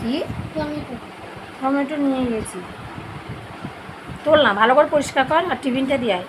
কি টমেটো নিয়ে গেছি, তোল না ভালো করে পরিষ্কার কর আর টিফিনটা দিয়ে আয়।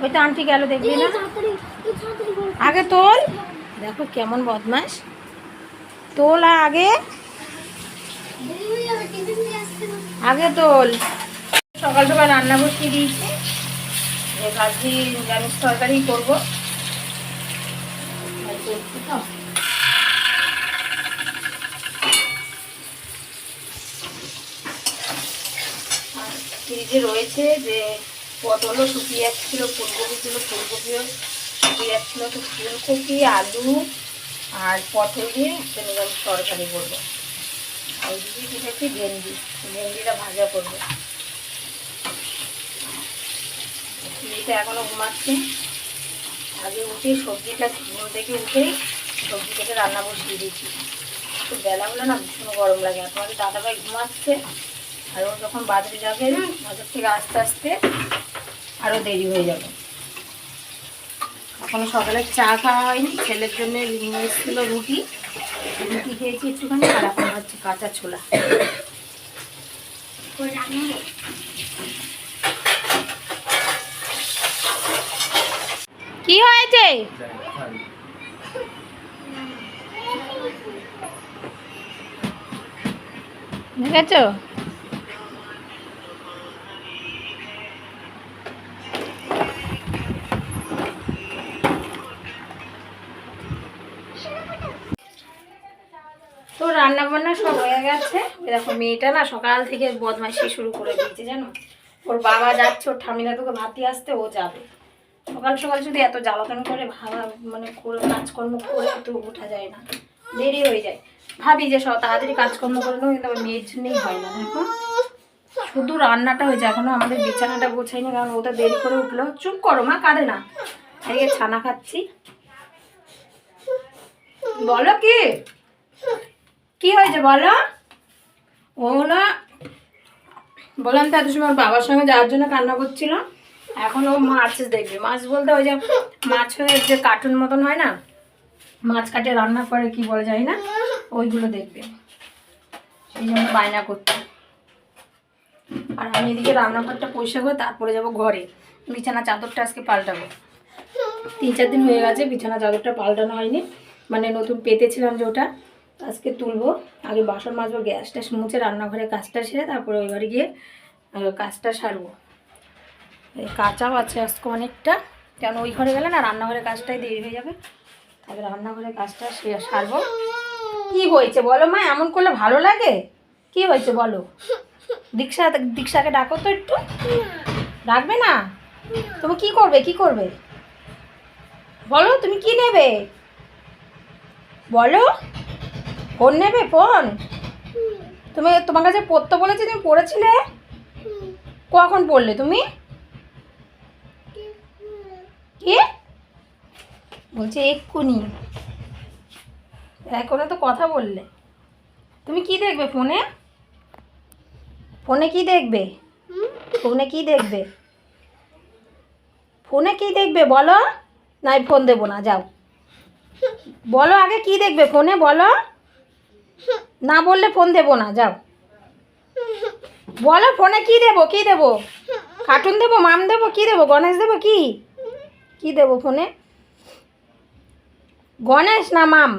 ওই তো আন্টি গেল দেখবি না, আগে তোল। দেখো কেমন বদমাস, তোল আগে, আগে তোল। সকাল সকাল রান্না বসিয়ে দিয়েছি, ভাবছি নিরামিষ তরকারি করবো। ফ্রিজে রয়েছে যে পটলও শুকিয়ে যাচ্ছিলো, ফুলকপিগুলো ফুলকপিও শুকিয়ে যাচ্ছিলো, তো ফুলকপি আলু আর পটল দিয়ে নিরামিষ তরকারি করবো। আর ওইদিকে কেটেছি ভেন্ডি, ভেন্ডিটা ভাজা করবো। ফ্রিজটা এখনও ঘুমাচ্ছে, আগে উঠে সবজিটা ঘুম থেকে উঠেই সবজি কেটে রান্না বসিয়ে দিয়েছি। তো বেলাগুলো না ভীষণ গরম লাগে, আর তোমাদের দাদাভাই ঘুমাচ্ছে, আর ও যখন বাজারে যাবে বাজার থেকে আস্তে আস্তে আরও দেরি হয়ে যাবে। এখনো সকালে চা খাওয়া হয়নি, ছেলের জন্য নিয়ে এসেছিল রুটি, রুটি খেয়েছি একটুখানি, আর এখন হচ্ছে কাঁচা ছোলা। কি হয়েছে? দেখেছো? তো রান্না বান্না সব হয়ে গেছে। দেখো মেয়েটা না সকাল থেকে বদমাইশি শুরু করে দিয়েছে জানো, ওর বাবা যাচ্ছে ওর ঠামিনা তোকে ভাতি আসতে, ও যাবে। সকাল সকাল যদি এত জ্বালাতন করে ভাবা মানে করে কাজকর্ম করে তো ওঠা যায় না, দেরি হয়ে যায়। ভাবি যে সব তাড়াতাড়ি কাজকর্ম করে নেবো, কিন্তু আমার মেয়ের জন্যই হয় না। দেখো শুধু রান্নাটা হয়েছে, এখনো আমাদের বিছানাটা গোছাইনি, কারণ ওটা দেরি করে উঠলো। চুপ করো মা, কাঁদে না। আজকে ছানা খাচ্ছি। বলো কি কি হয়েছে বলো? ও না বললাম তো এত সময় বাবার সঙ্গে যাওয়ার জন্য কান্না করছিল। এখন ও মাছ দেখবে, মাছ বলতে ওই যে মাছের যে কার্টুন মতন হয় না, মাছ কাটে রান্না করে কি বলে যায় না, ওইগুলো দেখবে, সেই জন্য বায়না করছে। আর আমি এদিকে রান্নাঘরটা পরিষ্কার করে তারপরে যাবো ঘরে। বিছানা চাদরটা আজকে পাল্টাবো, 3-4 দিন হয়ে গেছে বিছানা চাদরটা পাল্টানো হয়নি, মানে নতুন পেতেছিলাম যে ওটা, আজকে তুলবো। আগে বাসন মাজবো, গ্যাসটা মুছে রান্নাঘরে কাজটা সেরে তারপরে ওই ঘরে গিয়ে কাজটা সারবো। এই কাঁচাও আছে আজকে অনেকটা, কেন ওই ঘরে গেলে না রান্নাঘরে কাজটাই দেরি হয়ে যাবে, তারপরে রান্নাঘরের কাজটা সারবো। কি হয়েছে বলো মা, এমন করলে ভালো লাগে? কি হয়েছে বলো? দীক্ষাকে ডাকো তো একটু। ডাকবে না? তুমি কি করবে, কি করবে বলো? তুমি কি নেবে বলো? ফোন নেবে? ফোন তুমি, তোমার কাছে পড়তে বলেছি, তুমি পড়েছিলে? কখন পড়লে তুমি? কি বলছে এক্ষুনি? এখনো তো কথা বললে। তুমি কি দেখবে ফোনে? ফোনে কি দেখবে? ফোনে কি দেখবে? ফোনে কি দেখবে বলো? নাই ফোন দেবো না, যাও বলো আগে কি দেখবে ফোনে বলো। না বললে ফোন দেবো না, যাও বলো ফোনে কি দেবো, কি দেবো? কার্টুন দেবো, মাম দেবো, কি দেবো, গণেশ দেবো, কি কি দেবো ফোনে? গণেশ না মাম?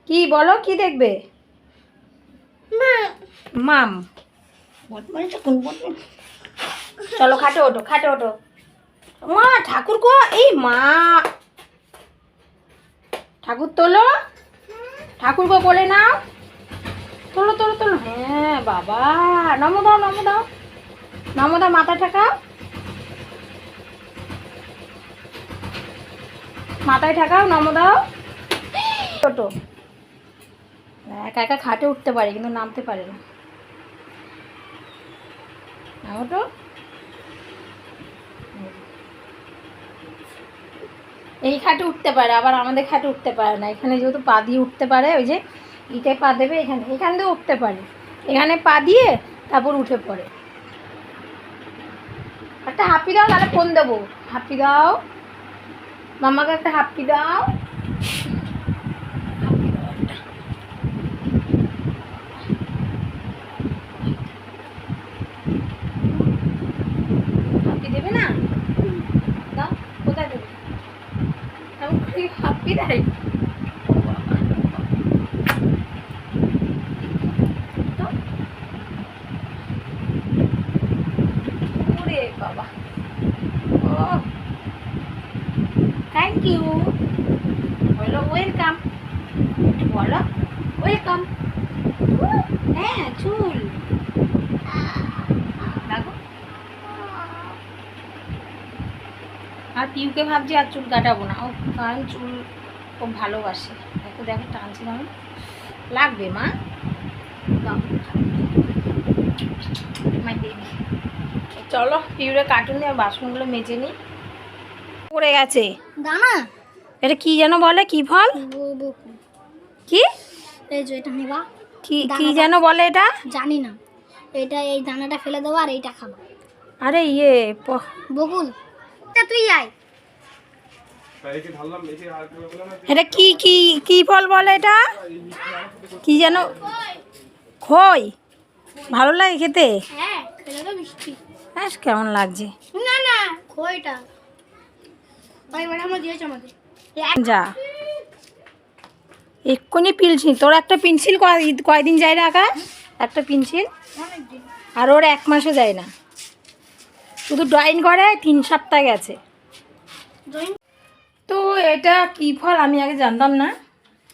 কি বলো কি দেখবে? মাম। চলো খাটে ওঠো, খাটে ওঠো। মা ঠাকুর কো, এই মা ঠাকুর তোলো, ঠাকুর কো কোলে নাও, তোলো তোলো তোলো। হ্যাঁ বাবা, নমো দাও নমো দাও, নমো দাও, মাথা ঠেকাও, মাথায় ঠেকাও, নমো দাও। ছোটো একা একা খাটে উঠতে পারে কিন্তু নামতে পারে না। ওটো এই খাটে উঠতে পারে, আবার আমাদের খাটে উঠতে পারে না। এখানে যেহেতু পা দিয়ে উঠতে পারে, ওই যে ইটায় পা দেবে, এখানে এখান দিয়ে উঠতে পারে, এখানে পা দিয়ে তারপর উঠে পড়ে। একটা হাপ্পি দাও, তাহলে ফোন দেবো। হাপ্পি দাও মামাকে, একটা হাপ্পি দাও। বলো ওয়েলকাম। হ্যাঁ চুল দেখো। আর পিউকে ভাবছি আর চুল কাটাবো না, ও কারণ চুল খুব ভালোবাসে। দেখো দেখো টানছি না, লাগবে মা। চলো পিউরে কার্টুন দিয়ে বাসনগুলো মেজে নিই। পড়ে গেছে দানা। এটা কি যেন বলে, কি ফল, কি এই যে এটা নেবা, কি কি যেন বলে এটা জানি না। এটা এই দানাটা ফেলে দেবো আর এইটা খাবো। আরে ইয়ে বকুল, তুই আয়। এটা কি কি কি ফল বলে এটা, কি যেন, খই। ভালো লাগে খেতে? হ্যাঁ খেলে তো মিষ্টি। হ্যাঁ কেমন লাগছে? না না খইটা ভাই ম্যাডামও দিয়েছে আমাকে। যা এক্ষুনি পিলছি তোর একটা পেন্সিল কয়দিন যায় না একা, একটা পেন্সিল আর ওর 1 মাসও যায় না, শুধু ড্রয়িং করে 3 সপ্তাহ গেছে। তো এটা কি ফল আমি আগে জানতাম না,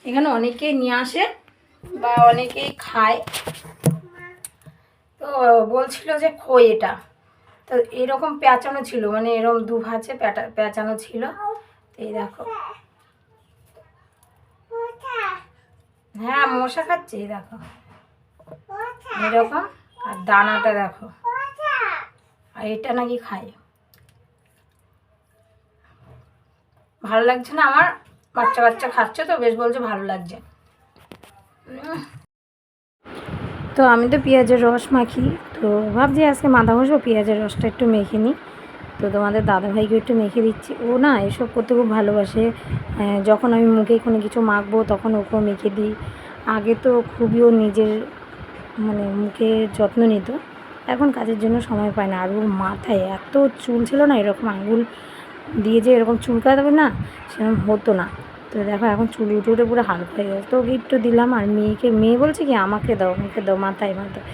এখানে অনেকেই নিয়ে আসে বা অনেকেই খায়, তো বলছিল যে খই এটা। তো এরকম পেঁচানো ছিল, মানে এরকম দুভাজে পেঁচানো ছিল। এই দেখো, হ্যাঁ মশা খাচ্ছে, এই দেখো এরকম, আর দানাটা দেখো, আর এটা নাকি খায়। ভালো লাগছে না আমার, বাচ্চা বাচ্চা খাচ্ছে তো বেশ, বলছে ভালো লাগছে। তো আমি তো পেঁয়াজের রস মাখি, তো ভাবছি আজকে মাথা ঘষবো, পেঁয়াজের রসটা একটু মেখে নিই। তো তোমাদের দাদাভাইকে একটু মেখে দিচ্ছি, ও না এসব করতে খুব ভালোবাসে। যখন আমি মুখে কোনো কিছু মাখবো তখন ওকেও মেখে দিই। আগে তো খুবই ও নিজের মানে মুখের যত্ন নিত, এখন কাজের জন্য সময় পায় না। আর ওর মাথায় এত চুল ছিল না, এরকম আঙুল দিয়ে যে এরকম চুল কাটাবে না সেরকম হতো না। তো দেখো এখন চুল উঠে উঠে পুরো হালকা হয়ে গেছে, তো ওকে একটু দিলাম। আর মেয়ে বলছে কি আমাকে দাও মাথায় মাথায়,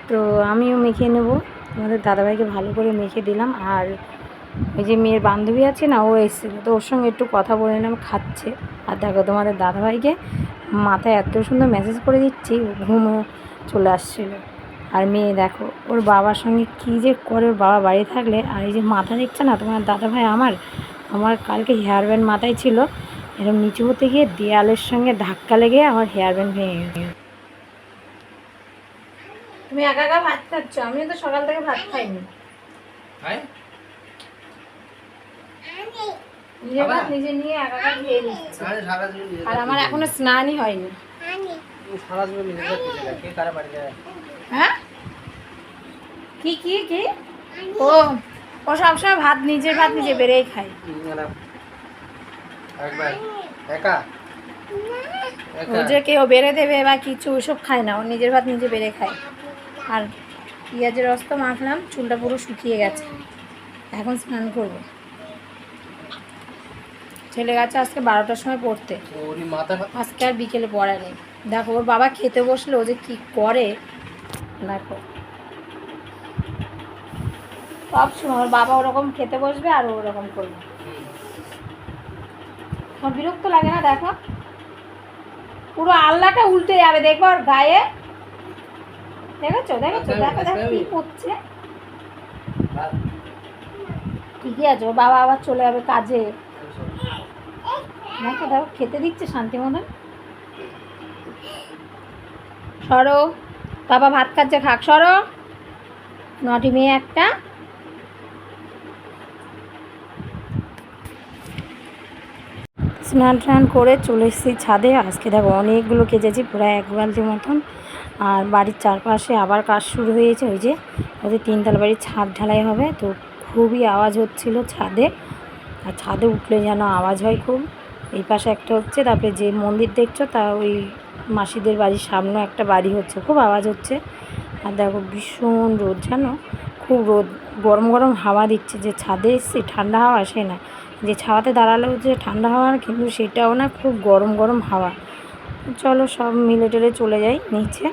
তো আমিও মেখে নেব। তোমাদের দাদাভাইকে ভালো করে মেখে দিলাম। আর ওই যে মেয়ের বান্ধবী আছে না, ও এসেছিলো, তো ওর সঙ্গে একটু কথা বলে নিলাম, খাচ্ছে। আর দেখো তোমাদের দাদাভাইকে মাথায় এত সুন্দর মেসেজ করে দিচ্ছি, ঘুম চলে আসছিলো। আর মেয়ে দেখো ওর বাবার সঙ্গে কী যে করে, ওর বাবা বাড়ি থাকলে। আর এই যে মাথা দেখছে না তোমার দাদাভাই, আমার কালকে হেয়ার ব্যান্ড মাথায় ছিল, এরকম নিচু হতে গিয়ে দেয়ালের সঙ্গে ধাক্কা লেগে আমার হেয়ার ব্যান্ড ভেঙে গেছে। তুমি একা একা ভাত খাচ্ছ, আমিও তো সকাল থেকে ভাত খাইনি। নিজের ভাত নিজে নিয়ে একা একা খেয়ে নিচ্ছি, আর আমার এখনো স্নানই হয়নি। হ্যাঁ কি কি কি ও ও সবসময় ভাত নিজের ভাত নিজে বেড়েই খায়। ও যে কেউ বেড়ে দেবে বা কিছু ওইসব খায় না, ও নিজের ভাত নিজে বেড়ে খায়। আর পেঁয়াজের রস তো মাখলাম, চুলটা পুরো শুকিয়ে গেছে, এখন স্নান করবো। ছেলে গেছে আজকে 12টার সময় পড়তে, আজকে আর বিকেলে পড়া নেই। দেখো ওর বাবা খেতে বসলে ও যে কী করে দেখো, সব সময় ওর বাবা ওরকম খেতে বসবে আর ও ওরকম করবে। আমার বিরক্ত লাগে না? দেখো পুরো আল্লাহটা উল্টে যাবে, দেখবো ওর গায়ে, দেখেছো দেখেছো, দেখো দেখো কি করছে। ঠিকই আছে, ওর বাবা আবার চলে যাবে কাজে। দেখো দেখো খেতে দিচ্ছে শান্তি মতন। সরো, বাবা ভাত খাচ্ছে, খাক, সরো, নটি মেয়ে একটা। স্নান টান করে চলে এসেছি ছাদে। আজকে দেখো অনেকগুলো কেচেছি, প্রায় 1 বালতির মতন। আর বাড়ির চারপাশে আবার কাজ শুরু হয়েছে, ওই যে ওদের 3তলা বাড়ির ছাদ ঢালাই হবে, তো খুবই আওয়াজ হচ্ছিল ছাদে। আর ছাদে উঠলে যেন আওয়াজ হয় খুব। এই পাশে একটা হচ্ছে, তারপরে যে মন্দির দেখছো তা ওই মাসিদের বাড়ির সামনে একটা বাড়ি হচ্ছে, খুব আওয়াজ হচ্ছে। আর দেখো ভীষণ রোদ, জানো খুব রোদ, গরম গরম হাওয়া দিচ্ছে। যে ছাদে এসছি ঠান্ডা হাওয়া আসে না, যে ছাওয়াতে দাঁড়ালেও যে ঠান্ডা হাওয়া, কিন্তু সেটাও না, খুব গরম গরম হাওয়া। চলো সব মিলে টেলে চলে যাই নিচে।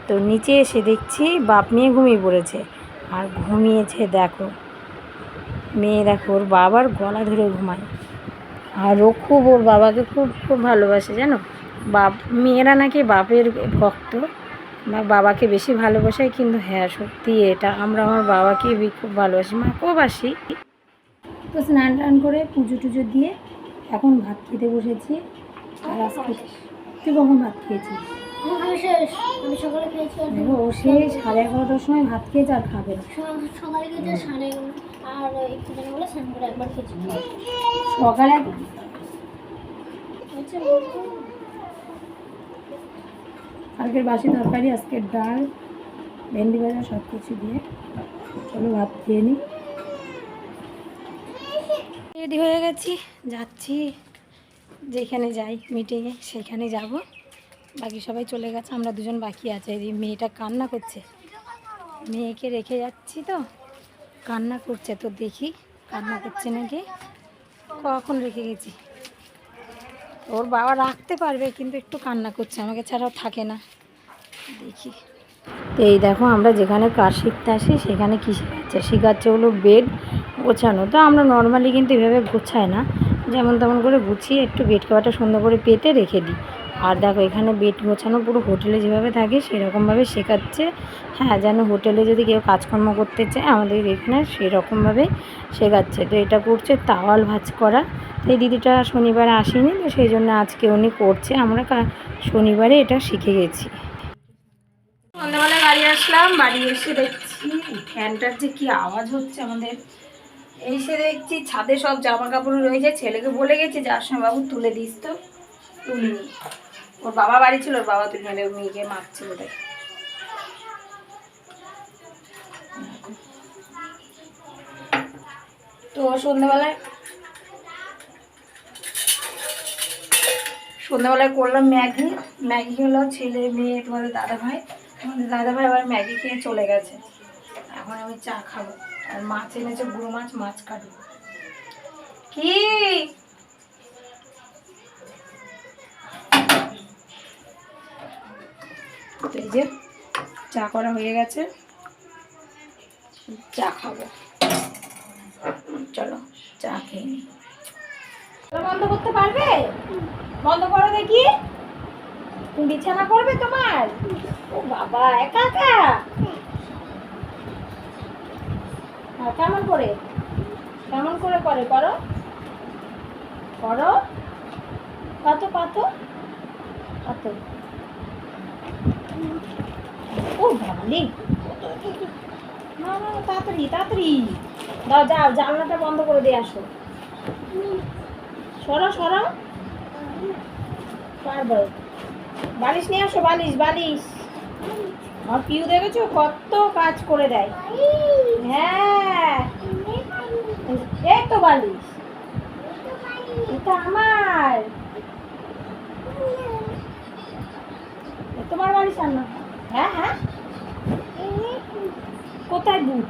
তো নিচে এসে দেখছি বাপ মেয়ে ঘুমিয়ে পড়েছে। আর ঘুমিয়েছে দেখো মেয়ে, দেখো ওর বাবার গলা ধরে ঘুমায়। আর ও খুব ওর বাবাকে খুব খুব ভালোবাসে জানো। মেয়েরা নাকি বাপের ভক্ত বা বাবাকে বেশি ভালোবাসে, কিন্তু হ্যাঁ সত্যি এটা, আমরা আমার বাবাকে খুব ভালোবাসি, মাকেও বাসি। তো স্নান টান করে পুজো টুজো দিয়ে এখন ভাত খেতে বসেছি। আর আজকে তুই কখন ভাত খেয়েছিস? আমি সকালে খেয়েছি। ও সে 11:30টার সময় ভাত খেয়েছে আর খাবে না। সকালে খেয়েছি 11:30 আর একটু দিন বলে স্নান করে একবার খেয়েছি। সকালে কালকের বাসি তরকারি, আজকের ডাল, ভেন্ডি ভাজা সব কিছু দিয়ে চলো ভাত খেয়ে নিই। রেডি হয়ে গেছি, যাচ্ছি যেখানে যাই মিটিংয়ে সেখানে যাব। বাকি সবাই চলে গেছে, আমরা দুজন বাকি আছে। এই মেয়েটা কান্না করছে, মেয়েকে রেখে যাচ্ছি তো কান্না করছে, তো দেখি কান্না করছে নাকি। কখন রেখে গেছি, ওর বাবা রাখতে পারবে কিন্তু একটু কান্না করছে, আমাকে ছাড়াও থাকে না। দেখি এই দেখো আমরা যেখানে কাজ শিখতে আসি সেখানে কী শেখাচ্ছে হলো বেড গোছানো। তো আমরা নর্মালি কিন্তু এভাবে গোছাই না, যেমন তেমন করে গুছিয়ে একটু বেড কভারটা সুন্দর করে পেতে রেখে দিই। আর দেখো এখানে বেড গোছানো পুরো হোটেলে যেভাবে থাকে সেরকমভাবে শেখাচ্ছে। হ্যাঁ, যেন হোটেলে যদি কেউ কাজকর্ম করতে চায় আমাদের এখানে সেরকমভাবে শেখাচ্ছে। তো এটা করছে তাওয়াল ভাঁজ করা। তো এই দিদিটা শনিবারে আসেনি, তো সেই জন্য আজকে উনি করছে, আমরা শনিবারে এটা শিখে গেছি। সন্ধ্যাবেলায় বাড়ি আসলাম, বাড়ি এসে দেখছি ফ্যানটার যে কি আওয়াজ হচ্ছে আমাদের। এসে দেখছি ছাদে সব জামা কাপড় রয়েছে, ছেলেকে বলে গেছি যার সময় বাবু তুলে দিস, তো তুলিনি। ওর বাবা বাড়ি ছিল, ওর বাবা তুলে নিলে মেয়েকে মারছিল তাই। তো সন্ধ্যাবেলায় করলাম ম্যাগি হলো, ছেলে মেয়ে তোমাদের দাদাভাই আবার ম্যাগি খেয়ে চলে গেছে। এখন আমি চা খাবো, আর মাছ এনেছে গুঁড়ো মাছ, মাছ কাটবো। কি এই যে চা করা হয়ে গেছে, চা খাবো। চলো চা খেয়ে নিই। বন্ধ করতে পারবে? বন্ধ করো দেখি। তুমি বিছানা করবে তোমার? ও বাবা, একা একা? কেমন করে করে করো করো, পাতো পাতো পাতো। ও বাবলি, না না তাড়াতাড়ি তাড়াতাড়ি দাও, যাও জানলাটা বন্ধ করে দিয়ে আসো। সরো সরো, পারবো। বালিশ নিয়ে আসো, বালিশ বালিশ। আমার পিউ দেখেছো কত কাজ করে দেয়। হ্যাঁ এই তো বালিশ, এটা আমার, তোমার বালিশ আনো। হ্যাঁ হ্যাঁ, কোথায় বুট?